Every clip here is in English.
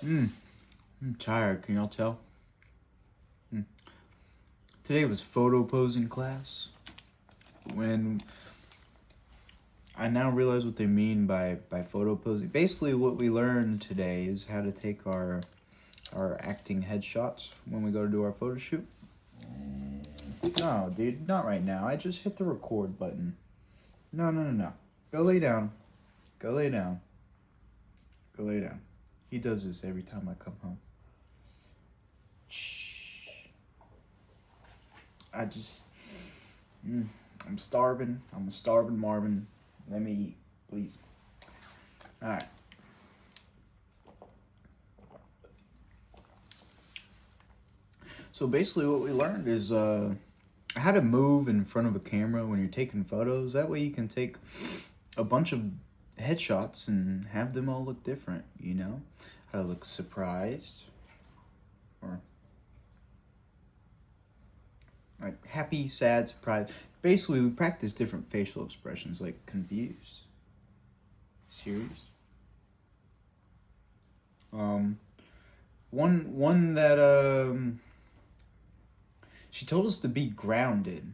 I'm tired, can y'all tell? Today was photo posing class. When I now realize what they mean by photo posing. Basically, what we learned today is how to take our acting headshots when we go to do our photo shoot. No, dude, not right now. I just hit the record button. No. Go lay down. Go lay down. Go lay down. He does this every time I come home. Shh. I'm starving. I'm a starving Marvin. Let me eat, please. All right. So basically what we learned is how to move in front of a camera when you're taking photos. That way you can take a bunch of headshots and have them all look different, you know? How to look surprised or like happy, sad, surprised. Basically, we practice different facial expressions like confused, serious. Um, one that she told us to be grounded,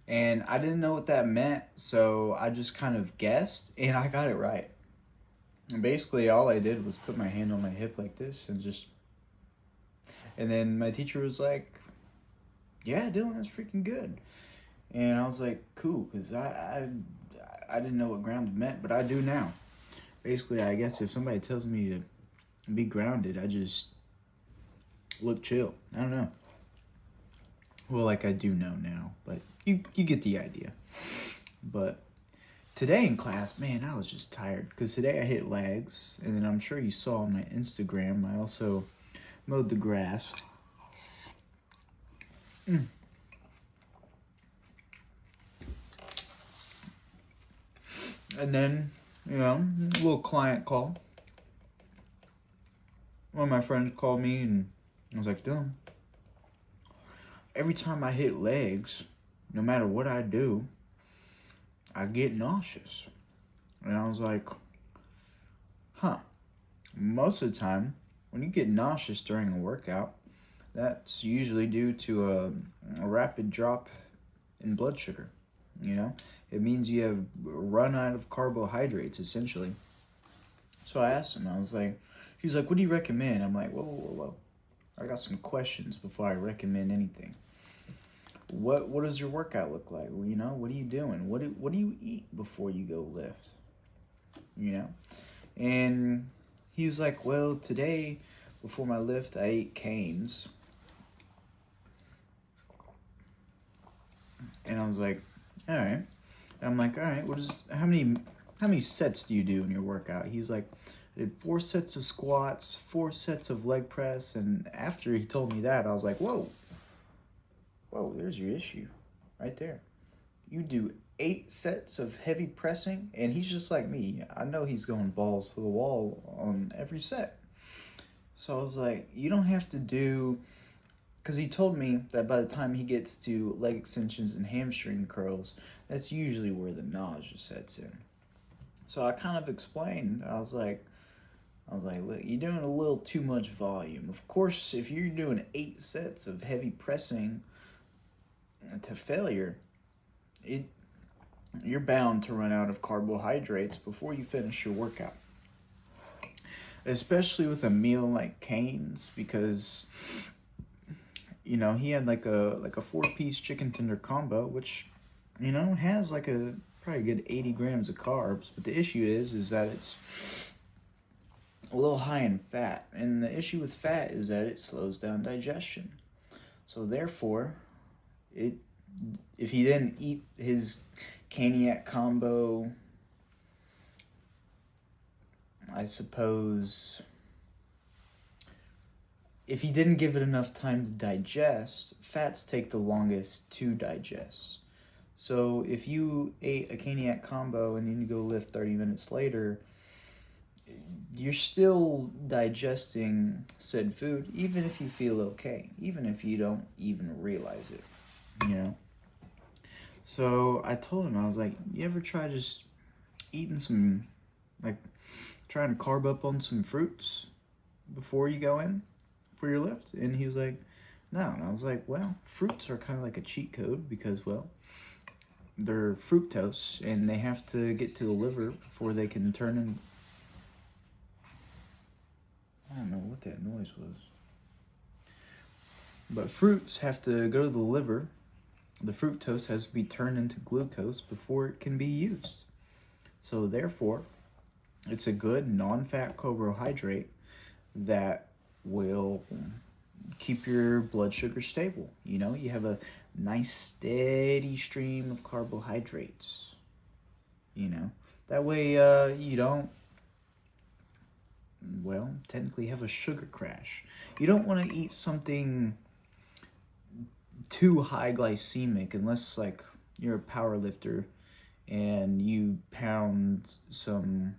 and I didn't know what that meant, so I just kind of guessed, and I got it right. And basically, all I did was put my hand on my hip like this, and then my teacher was like, "Yeah, Dylan, that's freaking good." And I was like, "Cool," because I didn't know what grounded meant, but I do now. Basically, I guess if somebody tells me to be grounded, I just look chill. I don't know. Well, like I do know now, but you get the idea. But today in class, man, I was just tired because today I hit legs, and then I'm sure you saw on my Instagram, I also mowed the grass. And then, a little client call. One of my friends called me, and I was like, Dylan, every time I hit legs, no matter what I do, I get nauseous. And I was like, huh. Most of the time, when you get nauseous during a workout, that's usually due to a rapid drop in blood sugar. You know, it means you have run out of carbohydrates essentially. So I asked him, he's like, what do you recommend? I'm like, whoa. I got some questions before I recommend anything. What does your workout look like? Well, what are you doing? What do you eat before you go lift? And he was like, well, today before my lift I ate canes. And I was like, all right. And I'm like, all right, how many sets do you do in your workout? He's like, I did 4 sets of squats, 4 sets of leg press, and after he told me that, I was like, whoa, there's your issue, right there. You do 8 sets of heavy pressing, and he's just like me. I know he's going balls to the wall on every set. So I was like, you don't have to do, because he told me that by the time he gets to leg extensions and hamstring curls, that's usually where the nausea sets in. So I kind of explained. I was like, look, you're doing a little too much volume. Of course, if you're doing 8 sets of heavy pressing to failure, you're bound to run out of carbohydrates before you finish your workout. Especially with a meal like Cane's, because he had like a 4-piece chicken tender combo, which has like a probably a good 80 grams of carbs. But the issue is that it's a little high in fat, and the issue with fat is that it slows down digestion. So therefore, if he didn't eat his caniac combo, I suppose, if he didn't give it enough time to digest, fats take the longest to digest. So if you ate a caniac combo and then you go lift 30 minutes later, you're still digesting said food, even if you feel okay, even if you don't even realize it. So I told him, I was like, you ever try just eating some, like, trying to carb up on some fruits? before you go in for your lift? And he's like, no. And I was like, well, fruits are kind of like a cheat code because, well, they're fructose and they have to get to the liver before they can turn in. I don't know what that noise was. But fruits have to go to the liver. The fructose has to be turned into glucose before it can be used. So therefore, it's a good non-fat carbohydrate that will keep your blood sugar stable. You know, you have a nice steady stream of carbohydrates. You know, that way you don't, well, technically have a sugar crash. You don't want to eat something too high glycemic unless like you're a power lifter and you pound some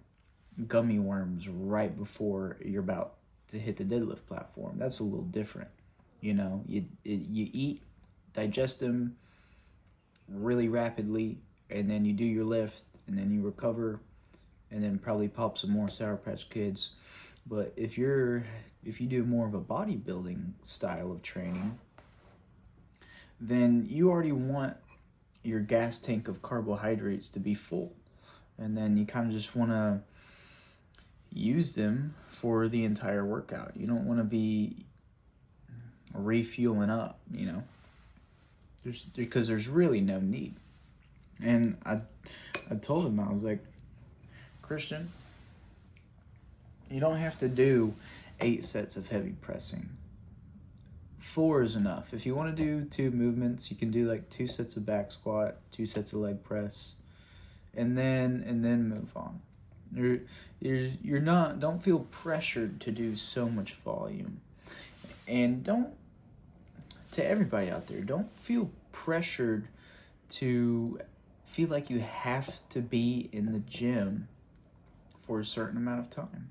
gummy worms right before you're about to hit the deadlift platform. That's a little different. You know, you eat, digest them really rapidly, and then you do your lift, and then you recover, and then probably pop some more Sour Patch Kids. But if you do more of a bodybuilding style of training, then you already want your gas tank of carbohydrates to be full. And then you kind of just want to use them for the entire workout. You don't want to be refueling up, you know, because there's really no need. And I told him, I was like, Christian, you don't have to do 8 sets of heavy pressing. 4 is enough. If you want to do 2 movements, you can do like 2 sets of back squat, 2 sets of leg press, and then move on. You're not, don't feel pressured to do so much volume. And to everybody out there, don't feel pressured to feel like you have to be in the gym for a certain amount of time.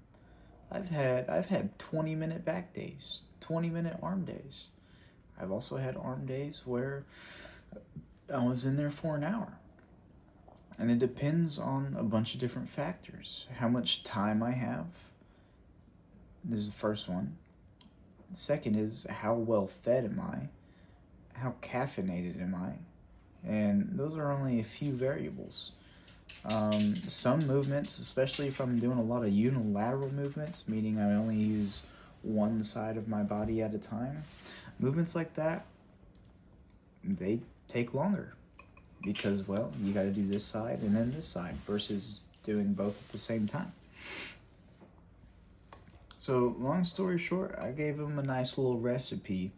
I've had 20-minute back days, 20-minute arm days. I've also had arm days where I was in there for an hour. And it depends on a bunch of different factors. How much time I have. This is the first one. The second is how well fed am I? How caffeinated am I? And those are only a few variables. Some movements, especially if I'm doing a lot of unilateral movements, meaning I only use one side of my body at a time, movements like that, they take longer because, well, you got to do this side and then this side versus doing both at the same time. So, long story short, I gave him a nice little recipe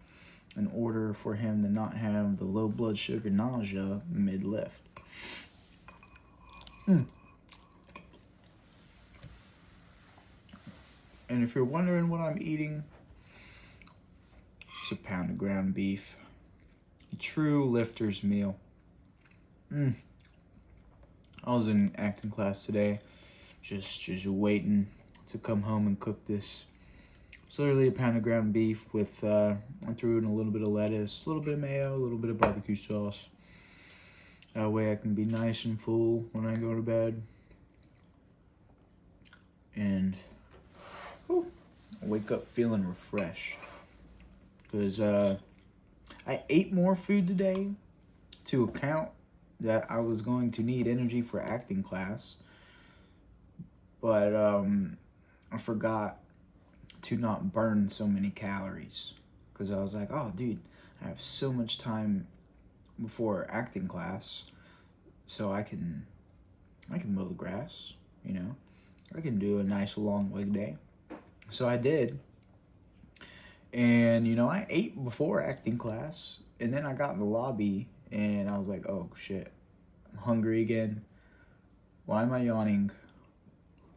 in order for him to not have the low blood sugar nausea mid-lift. And if you're wondering what I'm eating, it's a pound of ground beef. A true lifter's meal. I was in acting class today, just waiting to come home and cook this. It's literally a pound of ground beef with, I threw in a little bit of lettuce, a little bit of mayo, a little bit of barbecue sauce. That way I can be nice and full when I go to bed. And I wake up feeling refreshed. Because I ate more food today to account that I was going to need energy for acting class. But I forgot to not burn so many calories. Because I was like, oh, dude, I have so much time before acting class. So I can mow the grass, you know. I can do a nice long leg day. So I did. And, you know, I ate before acting class. And then I got in the lobby and I was like, oh, shit. I'm hungry again. Why am I yawning?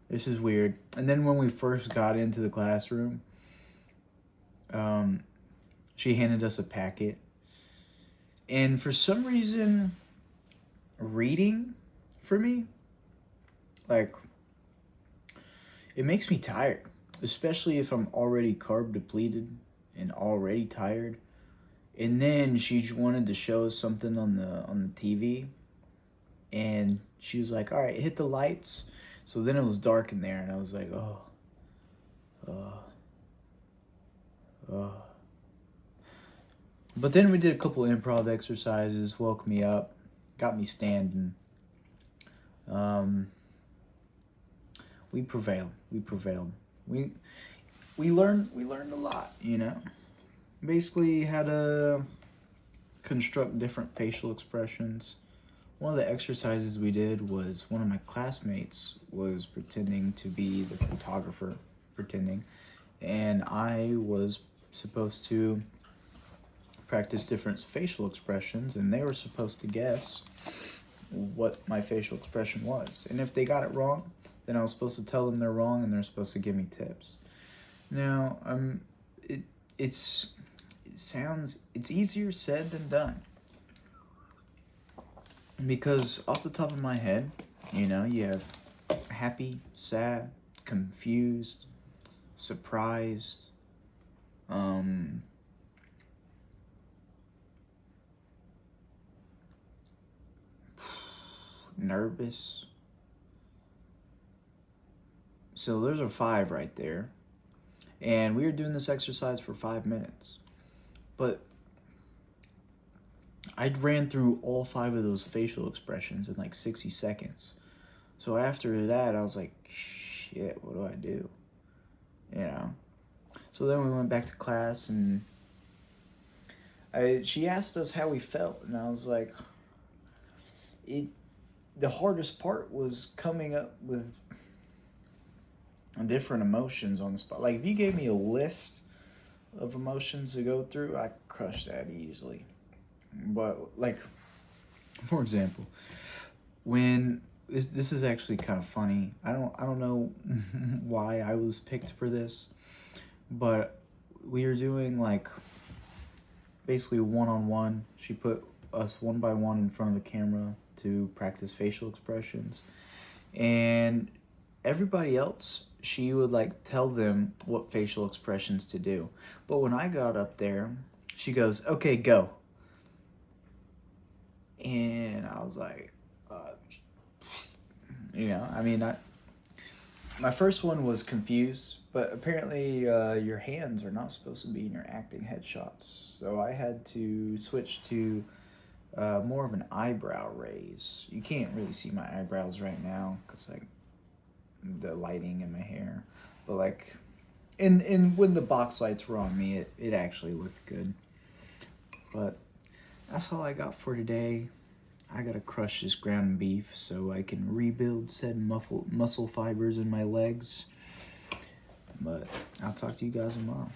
This is weird. And then when we first got into the classroom, she handed us a packet. And for some reason, reading for me, like, it makes me tired. Especially if I'm already carb depleted and already tired. And then she wanted to show us something on the TV. And she was like, all right, hit the lights. So then it was dark in there and I was like, oh. But then we did a couple improv exercises, woke me up, got me standing. We prevailed. We prevailed. We learned a lot, you know. Basically how to construct different facial expressions. One of the exercises we did was one of my classmates was pretending to be the photographer, and I was supposed to practice different facial expressions, and they were supposed to guess what my facial expression was. And if they got it wrong, then I was supposed to tell them they're wrong, and they're supposed to give me tips. Now, it's easier said than done. Because off the top of my head, you know, you have happy, sad, confused, surprised, nervous. So those are 5 right there. And we were doing this exercise for 5 minutes. But I ran through all 5 of those facial expressions in like 60 seconds. So after that, I was like, shit, what do I do? You know? So then we went back to class, and she asked us how we felt, and I was like, the hardest part was coming up with different emotions on the spot. Like, if you gave me a list of emotions to go through, I crushed that easily. But, like, for example, when this is actually kind of funny. I don't know why I was picked for this, but we were doing like basically one-on-one. She put us one by one in front of the camera to practice facial expressions, and everybody else, she would like tell them what facial expressions to do. But when I got up there, she goes, "Okay, go." And I was like, you know, I mean, my first one was confused, but apparently your hands are not supposed to be in your acting headshots. So I had to switch to more of an eyebrow raise. You can't really see my eyebrows right now because like the lighting in my hair, but like in when the box lights were on me, it actually looked good. But that's all I got for today. I gotta crush this ground beef so I can rebuild said muscle fibers in my legs. But I'll talk to you guys tomorrow.